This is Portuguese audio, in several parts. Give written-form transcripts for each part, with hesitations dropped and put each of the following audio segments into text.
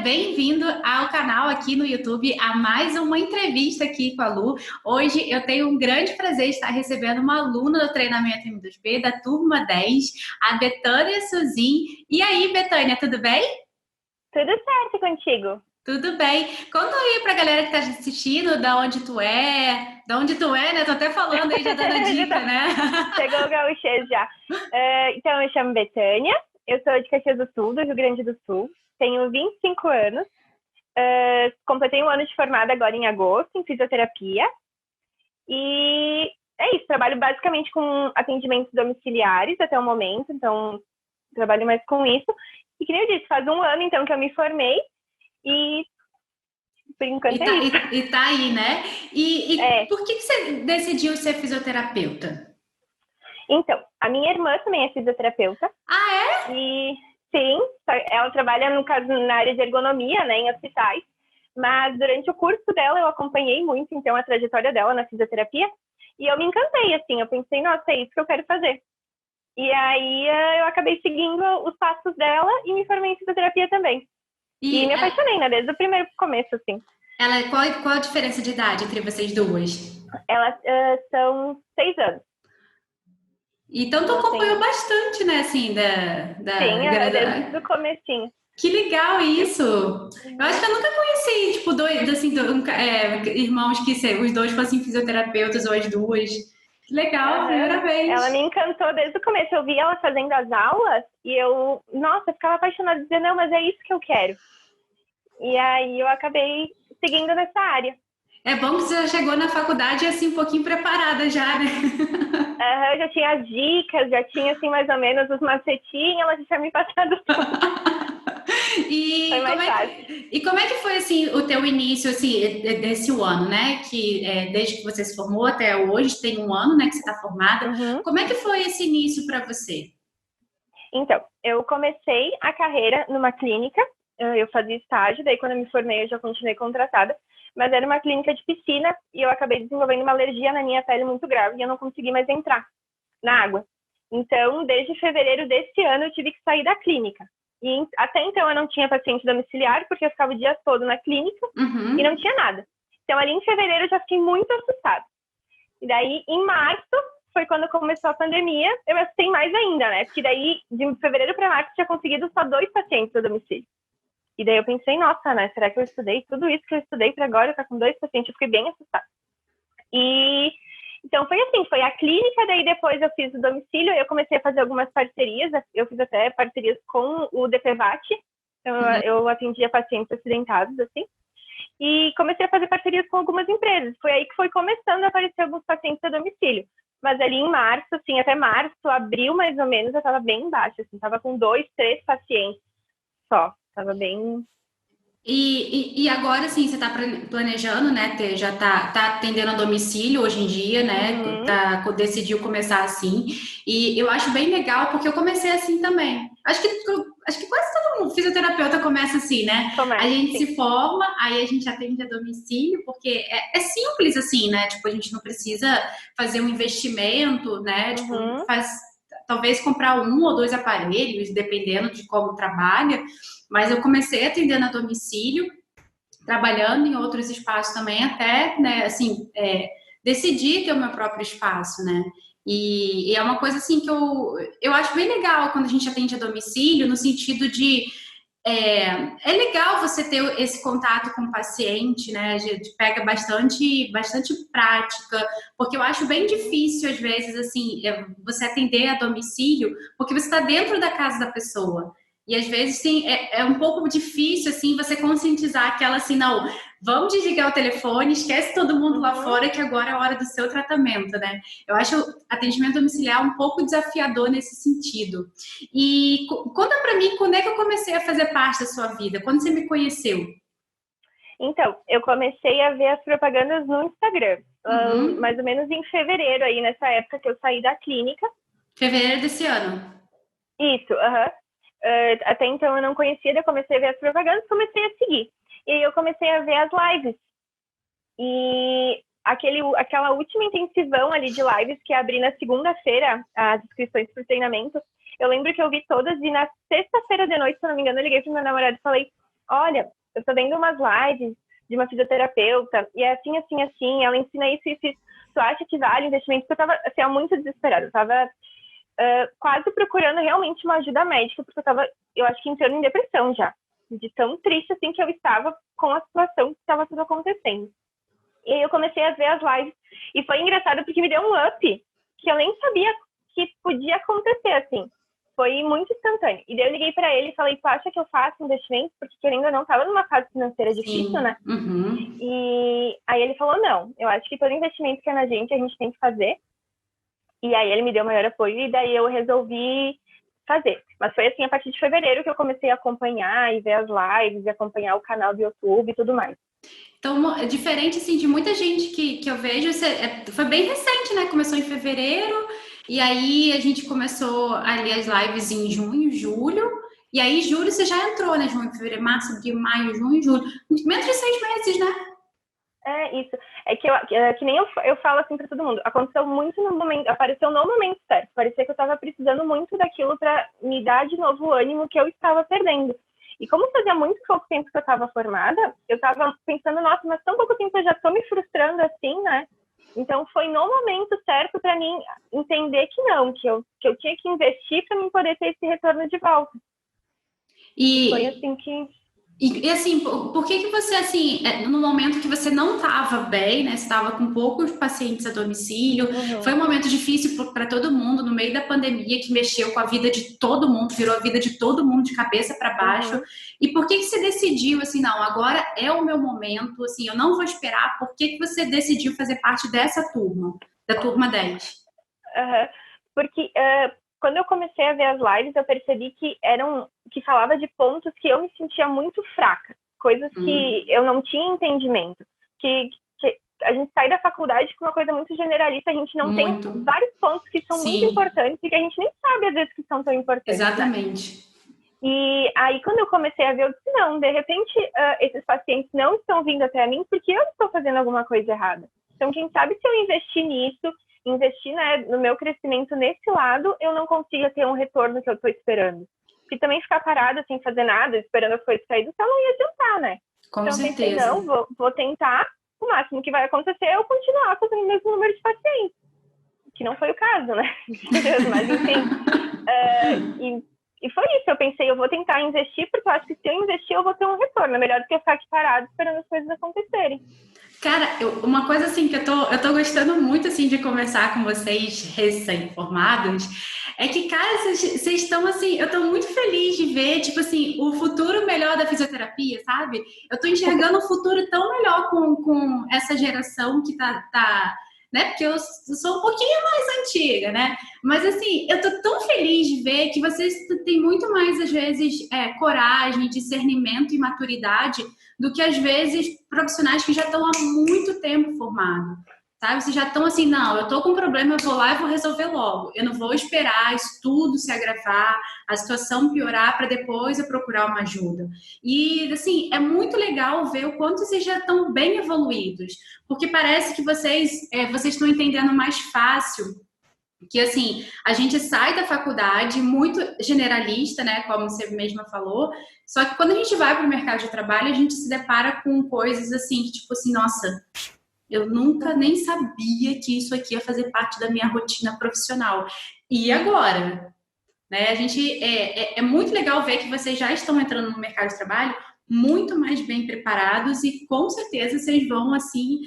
bem-vindo ao canal aqui no YouTube, a mais uma entrevista aqui com a Lu. Hoje eu tenho um grande prazer de estar recebendo uma aluna do treinamento M2P, da turma 10, a Betânia Suzin. E aí, Betânia, tudo bem? Tudo certo contigo? Tudo bem. Conta aí pra galera que tá assistindo, da onde tu é, né? Tô até falando aí, já dando a dica, né? Chegou o gauchês já. Então, eu me chamo Betânia, eu sou de Caxias do Sul, do Rio Grande do Sul, tenho 25 anos, completei um ano de formada agora em agosto, em fisioterapia, e é isso, trabalho basicamente com atendimentos domiciliares até o momento, então trabalho mais com isso. E que nem eu disse, faz um ano então que eu me formei, e por enquanto é isso. E tá aí, né? Por que você decidiu ser fisioterapeuta? Então, a minha irmã também é fisioterapeuta. Ah, é? E sim, ela trabalha, no caso, na área de ergonomia, né, em hospitais. Mas durante o curso dela eu acompanhei muito, então, a trajetória dela na fisioterapia. E eu me encantei, assim, eu pensei, nossa, é isso que eu quero fazer. E aí eu acabei seguindo os passos dela e me formei em fisioterapia também. E me apaixonei, né, desde o primeiro começo, assim. Qual a diferença de idade entre vocês duas? Elas são 6 anos. Então tu acompanhou bastante, né, assim, Sim, desde o comecinho. Que legal isso! Eu acho que eu nunca conheci, tipo, dois, assim, irmãos que os dois fossem fisioterapeutas ou as duas. Que legal, primeira Ela me vez. encantou desde o começo. Eu vi ela fazendo as aulas e eu, nossa, ficava apaixonada, dizendo, não, mas é isso que eu quero. E aí eu acabei seguindo nessa área. É bom que você já chegou na faculdade assim um pouquinho preparada já, né? Eu já tinha as dicas, já tinha assim mais ou menos os macetinhos, ela já tinha me passado tudo. Foi mais fácil. Como é que foi assim o teu início assim desse ano, né? Desde que você se formou até hoje tem um ano, né, que você está formada. Uhum. Como é que foi esse início para você? Então, eu comecei a carreira numa clínica, eu fazia estágio, daí quando eu me formei eu já continuei contratada, mas era uma clínica de piscina e eu acabei desenvolvendo uma alergia na minha pele muito grave e eu não consegui mais entrar na água. Então, desde fevereiro desse ano eu tive que sair da clínica. E até então eu não tinha paciente domiciliar, porque eu ficava o dia todo na clínica e não tinha nada. Então, ali em fevereiro eu já fiquei muito assustada. E daí, em março, foi quando começou a pandemia, eu assustei mais ainda, né? Porque daí, de fevereiro para março, tinha conseguido só 2 pacientes a domicílio. E daí eu pensei, nossa, né? Será que eu estudei tudo isso que eu estudei para agora ficar com 2 pacientes? Eu fiquei bem assustada. E então foi assim, foi a clínica, daí depois eu fiz o domicílio, eu comecei a fazer algumas parcerias, eu fiz até parcerias com o DPVAT, então eu atendia pacientes acidentados, assim, e comecei a fazer parcerias com algumas empresas. Foi aí que foi começando a aparecer alguns pacientes a domicílio. Mas ali em março, assim, até março, abril mais ou menos, eu estava bem embaixo, assim, estava com 2, 3 pacientes só, estava bem. E agora sim, você está planejando, né? Já tá atendendo a domicílio hoje em dia, né? Uhum. Decidiu começar assim. E eu acho bem legal, porque eu comecei assim também. Acho que quase todo mundo, fisioterapeuta, começa assim, né? A Começa, gente sim. se forma, aí a gente atende a domicílio, porque é simples assim, né? Tipo, a gente não precisa fazer um investimento, né? Tipo, Uhum. talvez comprar um ou dois aparelhos, dependendo de como trabalha. Mas eu comecei atendendo a domicílio, trabalhando em outros espaços também, até, né, assim, decidir ter o meu próprio espaço, né? E é uma coisa, assim, que eu acho bem legal quando a gente atende a domicílio, no sentido de é legal você ter esse contato com o paciente, né? A gente pega bastante prática, porque eu acho bem difícil, às vezes, assim, você atender a domicílio, porque você está dentro da casa da pessoa. E às vezes sim, é um pouco difícil assim você conscientizar aquela assim, não, vamos desligar o telefone, esquece todo mundo lá Uhum. fora que agora é a hora do seu tratamento, né? Eu acho atendimento domiciliar um pouco desafiador nesse sentido. E conta pra mim quando é que eu comecei a fazer parte da sua vida, quando você me conheceu? Então, eu comecei a ver as propagandas no Instagram, mais Uhum. ou menos em fevereiro, aí nessa época que eu saí da clínica. Fevereiro desse ano. Isso, até então eu não conhecia, daí eu comecei a ver as propagandas, comecei a seguir. E aí eu comecei a ver as lives. E aquela última intensivão ali de lives que abri na segunda-feira, as inscrições para o treinamento, eu lembro que eu vi todas e na sexta-feira de noite, se não me engano, eu liguei pro meu namorado e falei, olha, eu tô vendo umas lives de uma fisioterapeuta, e é assim, assim, assim, ela ensina isso, isso, isso. Tu acha que vale o investimento? Porque eu tava, assim, muito desesperada. Eu tava quase procurando realmente uma ajuda médica, porque eu acho que entrando em depressão já. De tão triste, assim, que eu estava com a situação que estava tudo acontecendo. E aí eu comecei a ver as lives, e foi engraçado porque me deu um up, que eu nem sabia que podia acontecer, assim. Foi muito instantâneo. E daí eu liguei para ele e falei, tu acha que eu faço investimento? Porque querendo ou não, estava numa fase financeira difícil, né? Uhum. E aí ele falou, não, eu acho que todo investimento que é na gente, a gente tem que fazer. E aí ele me deu maior apoio e daí eu resolvi fazer. Mas foi assim, a partir de fevereiro que eu comecei a acompanhar e ver as lives, e acompanhar o canal do YouTube e tudo mais. Então, é diferente, assim, de muita gente que eu vejo, foi bem recente, né? Começou em fevereiro, e aí a gente começou ali as lives em junho, julho, e aí julho você já entrou, né? Junho, fevereiro, março, abril, maio, junho, julho. Menos de 6 meses, né? É isso. É que nem eu falo assim para todo mundo. Aconteceu muito no momento, apareceu no momento certo. Parecia que eu estava precisando muito daquilo para me dar de novo o ânimo que eu estava perdendo. E como fazia muito pouco tempo que eu estava formada, eu estava pensando, nossa, mas tão pouco tempo eu já estou me frustrando assim, né? Então foi no momento certo para mim entender que não, que eu tinha que investir para mim poder ter esse retorno de volta. E foi assim que E assim, por que você, assim, no momento que você não estava bem, né? Você estava com poucos pacientes a domicílio, foi um momento difícil para todo mundo, no meio da pandemia, que mexeu com a vida de todo mundo, virou a vida de todo mundo de cabeça para baixo. E por que você decidiu, assim, não, agora é o meu momento, assim, eu não vou esperar, por que você decidiu fazer parte dessa turma, da turma 10? Porque quando eu comecei a ver as lives, eu percebi que falava de pontos que eu me sentia muito fraca, coisas que eu não tinha entendimento, que a gente sai da faculdade com uma coisa muito generalista, a gente não tem vários pontos que são muito importantes e que a gente nem sabe às vezes que são tão importantes. Exatamente. Né? E aí, quando eu comecei a ver, eu disse, não, de repente, esses pacientes não estão vindo até mim porque eu estou fazendo alguma coisa errada. Então, quem sabe se eu investir nisso, investir, né, no meu crescimento nesse lado, eu não consiga ter um retorno que eu estou esperando. Porque também ficar parada sem fazer nada, esperando as coisas sair do céu, não ia adiantar, né? Com então, certeza. Pensei, não, vou tentar, o máximo que vai acontecer é eu continuar fazendo o mesmo número de pacientes. Que não foi o caso, né? Mas, enfim, e foi isso, eu pensei, eu vou tentar investir, porque eu acho que se eu investir, eu vou ter um retorno. É melhor do que eu ficar aqui parado esperando as coisas acontecerem. Cara, uma coisa assim que eu tô gostando muito assim de conversar com vocês recém-formados é que, cara, vocês estão assim, eu tô muito feliz de ver, tipo assim, o futuro melhor da fisioterapia, sabe? Eu tô enxergando um futuro tão melhor com essa geração que tá, né? Porque eu sou um pouquinho mais antiga, né? Mas assim, eu tô tão feliz de ver que vocês têm muito mais, às vezes, coragem, discernimento e maturidade do que, às vezes, profissionais que já estão há muito tempo formados, sabe? Vocês já estão assim, não, eu tô com um problema, eu vou lá e vou resolver logo. Eu não vou esperar isso tudo se agravar, a situação piorar para depois eu procurar uma ajuda. E, assim, é muito legal ver o quanto vocês já estão bem evoluídos, porque parece que vocês estão entendendo mais fácil que, assim, a gente sai da faculdade muito generalista, né, como você mesma falou, só que quando a gente vai para o mercado de trabalho, a gente se depara com coisas assim, que tipo assim, nossa, eu nunca nem sabia que isso aqui ia fazer parte da minha rotina profissional. E agora? Né, a gente, é muito legal ver que vocês já estão entrando no mercado de trabalho muito mais bem preparados e com certeza vocês vão, assim,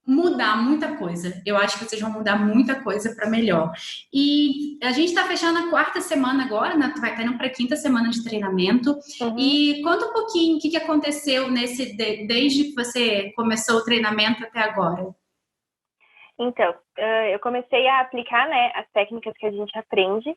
mudar muita coisa. Eu acho que vocês vão mudar muita coisa para melhor. E a gente está fechando a 4ª semana agora, né? Vai estar indo para a 5ª semana de treinamento. E conta um pouquinho o que aconteceu desde que você começou o treinamento até agora. Então, eu comecei a aplicar, né, as técnicas que a gente aprende.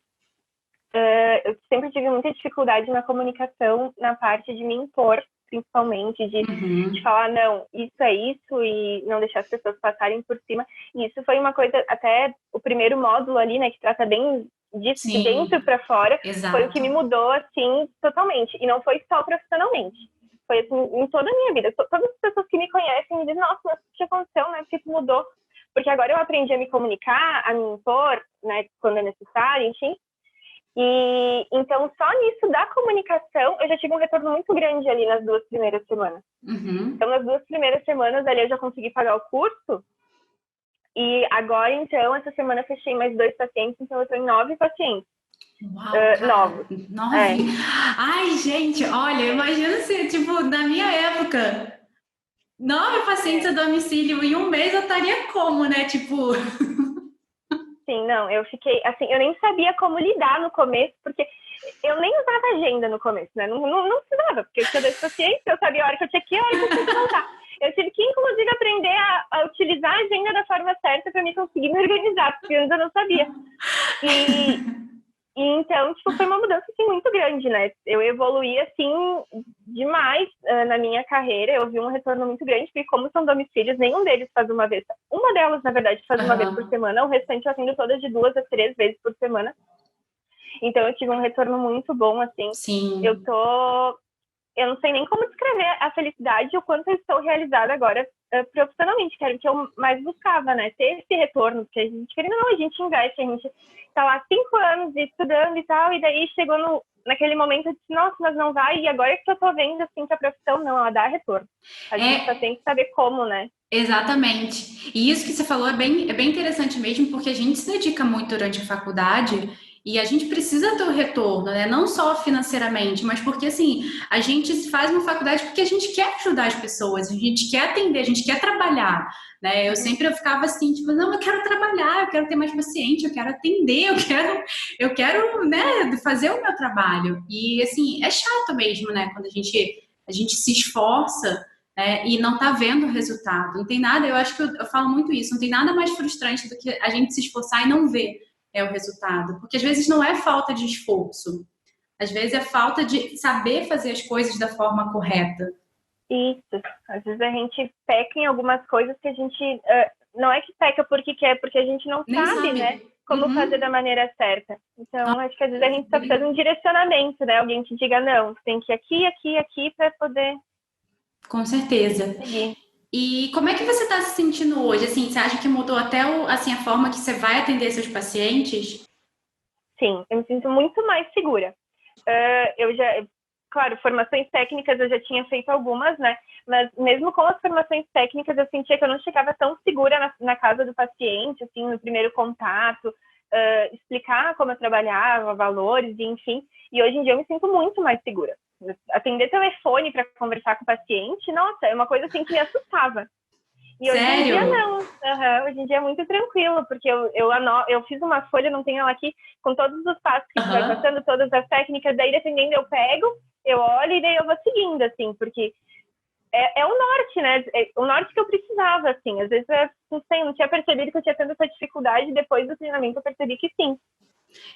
Eu sempre tive muita dificuldade na comunicação, na parte de me impor, principalmente, de falar, não, isso é isso, e não deixar as pessoas passarem por cima. E isso foi uma coisa, até o primeiro módulo ali, né, que trata bem disso, de dentro para fora, foi o que me mudou, assim, totalmente. E não foi só profissionalmente. Foi, assim, em toda a minha vida. Todas as pessoas que me conhecem me dizem, nossa, mas o que aconteceu, né? Porque isso mudou. Porque agora eu aprendi a me comunicar, a me impor, né, quando é necessário, enfim. E então, só nisso da comunicação, eu já tive um retorno muito grande ali nas 2 primeiras semanas. Uhum. Então, nas 2 primeiras semanas ali eu já consegui pagar o curso. E agora, então, essa semana eu fechei mais 2 pacientes, então eu estou em 9 pacientes. Uau, cara, novos. 9. Ai, gente, olha, imagina se, tipo, na minha época, 9 pacientes a domicílio em um mês eu estaria como, né? Tipo. Sim, não, eu fiquei, assim, eu nem sabia como lidar no começo, porque eu nem usava agenda no começo, né? Não precisava, porque eu tinha 2 pacientes, eu sabia a hora que eu tinha que ir, a hora que eu tinha que voltar. Eu tive que, inclusive, aprender a utilizar a agenda da forma certa para me conseguir me organizar, porque antes eu não sabia. E então, tipo, foi uma mudança, assim, muito grande, né? Eu evoluí, assim, demais na minha carreira. Eu vi um retorno muito grande, porque como são domicílios, nenhum deles faz uma vez. Uma delas, na verdade, faz uma vez por semana. O restante eu atendo todas de 2 a 3 vezes por semana. Então, eu tive um retorno muito bom, assim. Sim. Eu não sei nem como descrever a felicidade e o quanto eu estou realizada agora profissionalmente, que era o que eu mais buscava, né? Ter esse retorno, porque a gente, querendo ou não, a gente investe, a gente tá lá 5 anos estudando e tal, e daí chegou naquele momento de, nossa, mas não vai, e agora que eu tô vendo, assim, que a profissão, não, ela dá retorno. A gente só tem que saber como, né? Exatamente. E isso que você falou é bem interessante mesmo, porque a gente se dedica muito durante a faculdade e a gente precisa ter o retorno, né? Não só financeiramente, mas porque assim, a gente faz uma faculdade porque a gente quer ajudar as pessoas, a gente quer atender, a gente quer trabalhar, né? Eu ficava assim, tipo, não, eu quero trabalhar, eu quero ter mais paciente, eu quero atender, eu quero, né, fazer o meu trabalho. E assim, é chato mesmo, né? Quando a gente se esforça, e não tá vendo o resultado. Não tem nada, eu acho que eu falo muito isso, não tem nada mais frustrante do que a gente se esforçar e não ver o resultado. Porque às vezes não é falta de esforço, às vezes é falta de saber fazer as coisas da forma correta. Isso. Às vezes a gente peca em algumas coisas que a gente não é que peca porque quer, porque a gente não Nem sabe, sabe. né? Como fazer da maneira certa. Então, acho que às vezes a gente só precisa de um direcionamento, né? Alguém que diga, não, tem que ir aqui, aqui, aqui, para poder Com certeza. seguir. E como é que você está se sentindo hoje? Assim, você acha que mudou até assim, a forma que você vai atender seus pacientes? Sim, eu me sinto muito mais segura. Eu já, claro, formações técnicas eu já tinha feito algumas, né? Mas mesmo com as formações técnicas, eu sentia que eu não chegava tão segura na casa do paciente, assim, no primeiro contato, explicar como eu trabalhava, valores, enfim. E hoje em dia eu me sinto muito mais segura. Atender telefone para conversar com o paciente, nossa, é uma coisa assim que me assustava. E hoje em dia Sério? não. Hoje em dia é muito tranquilo, porque eu fiz uma folha, não tenho ela aqui, com todos os passos que tu vai passando, todas as técnicas, daí dependendo eu pego, eu olho e daí eu vou seguindo, assim, porque é o norte, né? É o norte que eu precisava, assim. Às vezes eu não tinha percebido que eu tinha tendo essa dificuldade, depois do treinamento eu percebi que sim,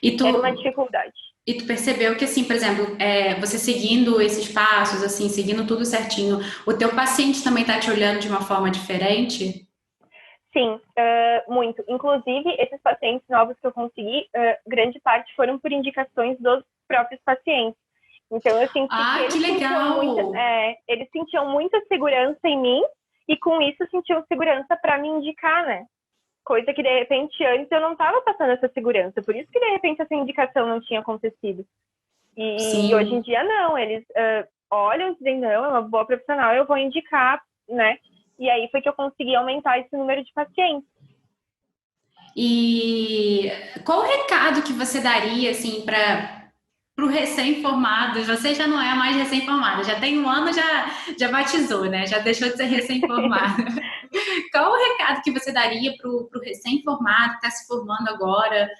E era uma tu, dificuldade. E tu percebeu que, assim, por exemplo, você seguindo esses passos, assim, seguindo tudo certinho, o teu paciente também tá te olhando de uma forma diferente? Sim, muito. Inclusive, esses pacientes novos que eu consegui, grande parte foram por indicações dos próprios pacientes. Então, eu senti que Ah, que legal! eles sentiam muita segurança em mim e, com isso, sentiam segurança para me indicar, né? Coisa que, de repente, antes eu não estava passando essa segurança. Por isso que, de repente, essa indicação não tinha acontecido. E hoje em Sim. dia, não. Eles olham e dizem, não, é uma boa profissional, eu vou indicar, né? E aí foi que eu consegui aumentar esse número de pacientes. E qual o recado que você daria, assim, para o recém-formado? Você já não é mais recém-formada, já tem um ano, já batizou, né? Já deixou de ser recém-formada. Qual o recado que você daria para o recém-formado que está se formando agora,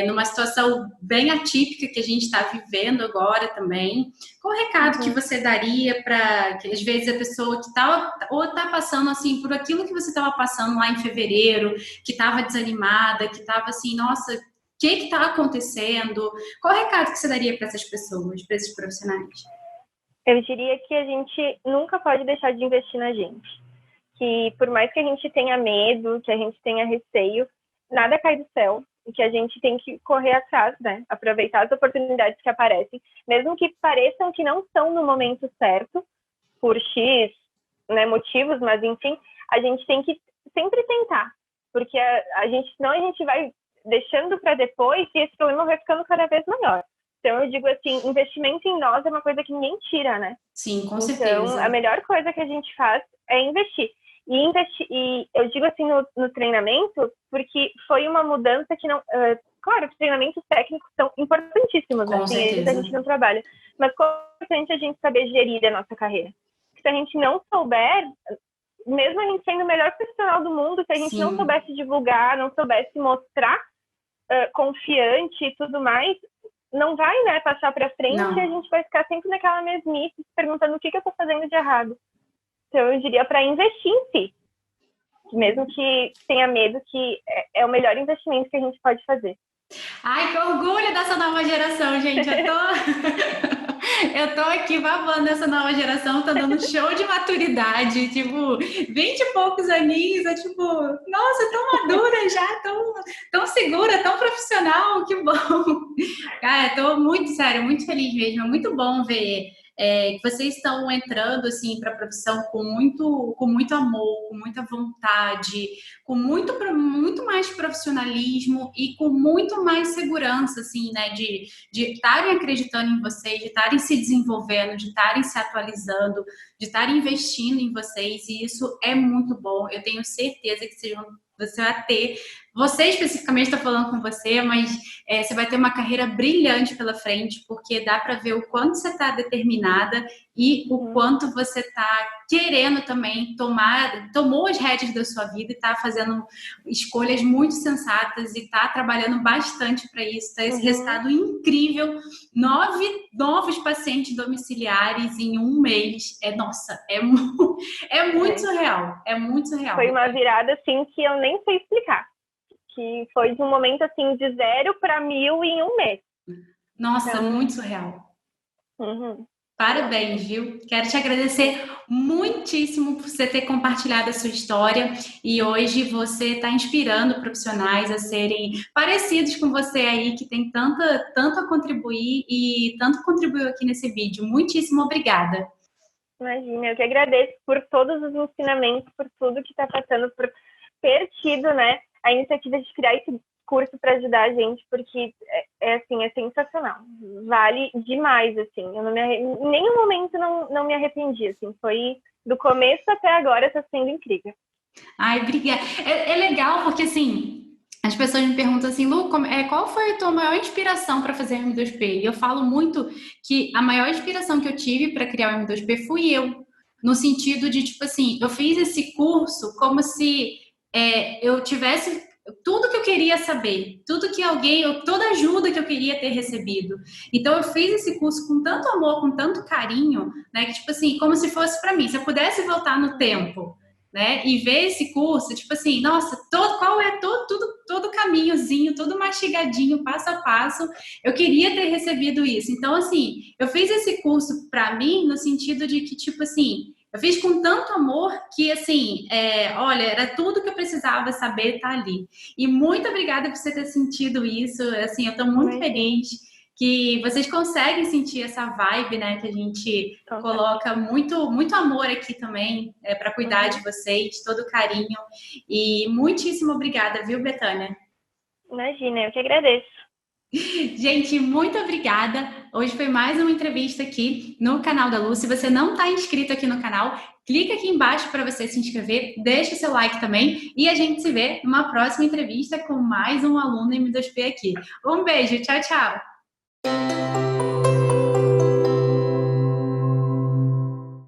numa situação bem atípica que a gente está vivendo agora também? Qual o recado que você daria para que às vezes a pessoa que está ou está passando assim por aquilo que você estava passando lá em fevereiro, que estava desanimada, que estava assim, nossa, o que está acontecendo? Qual o recado que você daria para essas pessoas, para esses profissionais? Eu diria que a gente nunca pode deixar de investir na gente. Que por mais que a gente tenha medo, que a gente tenha receio, nada cai do céu. E que a gente tem que correr atrás, né? Aproveitar as oportunidades que aparecem, mesmo que pareçam que não são no momento certo, por X, né, motivos, mas enfim, a gente tem que sempre tentar. Porque senão a gente vai deixando para depois e esse problema vai ficando cada vez maior. Então, eu digo assim, investimento em nós é uma coisa que ninguém tira, né? Sim, com Então, certeza. a melhor coisa que a gente faz é investir. E eu digo assim no treinamento, porque foi uma mudança que não... claro, os treinamentos técnicos são importantíssimos, Com né? Sem eles a certeza. gente não trabalha. Mas como é importante a gente saber gerir a nossa carreira. Se a gente não souber, mesmo a gente sendo o melhor profissional do mundo, se a gente não Sim. soubesse divulgar, não soubesse mostrar confiante e tudo mais, não vai, né, passar para frente Não. e a gente vai ficar sempre naquela mesmice, se perguntando o que eu estou fazendo de errado. Então, eu diria para investir em si. Mesmo que tenha medo, que é o melhor investimento que a gente pode fazer. Ai, que orgulho dessa nova geração, gente. Eu tô aqui babando essa nova geração, tá dando show de maturidade, tipo, 20 e poucos aninhos, é tipo, nossa, tão madura já, tão segura, tão profissional, que bom. Cara, tô muito sério, muito feliz mesmo, é muito bom ver que vocês estão entrando, assim, para a profissão com muito amor, com muita vontade, com muito mais profissionalismo e com muito mais segurança, assim, né, de estarem acreditando em vocês, de estarem se desenvolvendo, de estarem se atualizando, de estarem investindo em vocês, e isso é muito bom. Eu tenho certeza que você vai ter, você especificamente está falando com você, mas você vai ter uma carreira brilhante pela frente, porque dá para ver o quanto você está determinada e o quanto você está querendo também tomou as rédeas da sua vida e está fazendo escolhas muito sensatas e está trabalhando bastante para isso. Tá esse resultado incrível, 9 novos pacientes domiciliares em um mês. É muito surreal. É muito surreal. Foi uma virada assim que eu nem sei explicar. Que foi de um momento assim de 0 para 1000 em um mês. Nossa, então... muito surreal. Parabéns, viu? Quero te agradecer muitíssimo por você ter compartilhado a sua história e hoje você está inspirando profissionais a serem parecidos com você aí, que tem tanto a contribuir e tanto contribuiu aqui nesse vídeo. Muitíssimo obrigada. Imagina, eu que agradeço por todos os ensinamentos, por tudo que está passando, por ter tido, né, a iniciativa de criar esse curso para ajudar a gente, porque assim, é sensacional, vale demais, assim, em nenhum momento não me arrependi, assim, foi do começo até agora, está sendo incrível. Ai, obrigada. É legal porque, assim, as pessoas me perguntam assim, Lu, qual foi a tua maior inspiração para fazer o M2P? E eu falo muito que a maior inspiração que eu tive para criar o M2P fui eu, no sentido de, tipo assim, eu fiz esse curso como se eu tivesse tudo que eu queria saber, toda ajuda que eu queria ter recebido. Então eu fiz esse curso com tanto amor, com tanto carinho, né, que tipo assim, como se fosse para mim, se eu pudesse voltar no tempo, né, e ver esse curso, tipo assim, nossa, qual é todo caminhozinho, todo mastigadinho, passo a passo, eu queria ter recebido isso. Então assim, eu fiz esse curso para mim no sentido de que tipo assim, eu fiz com tanto amor que, assim, olha, era tudo que eu precisava saber, tá ali. E muito obrigada por você ter sentido isso. Assim, eu tô muito feliz que vocês conseguem sentir essa vibe, né? Que a gente coloca muito amor aqui também para cuidar de vocês, todo carinho. E muitíssimo obrigada, viu, Betânia? Imagina, eu que agradeço. Gente, muito obrigada. Hoje foi mais uma entrevista aqui no canal da Lu. Se você não está inscrito aqui no canal, clica aqui embaixo para você se inscrever, deixa o seu like também e a gente se vê numa próxima entrevista com mais um aluno M2P aqui. Um beijo, tchau, tchau!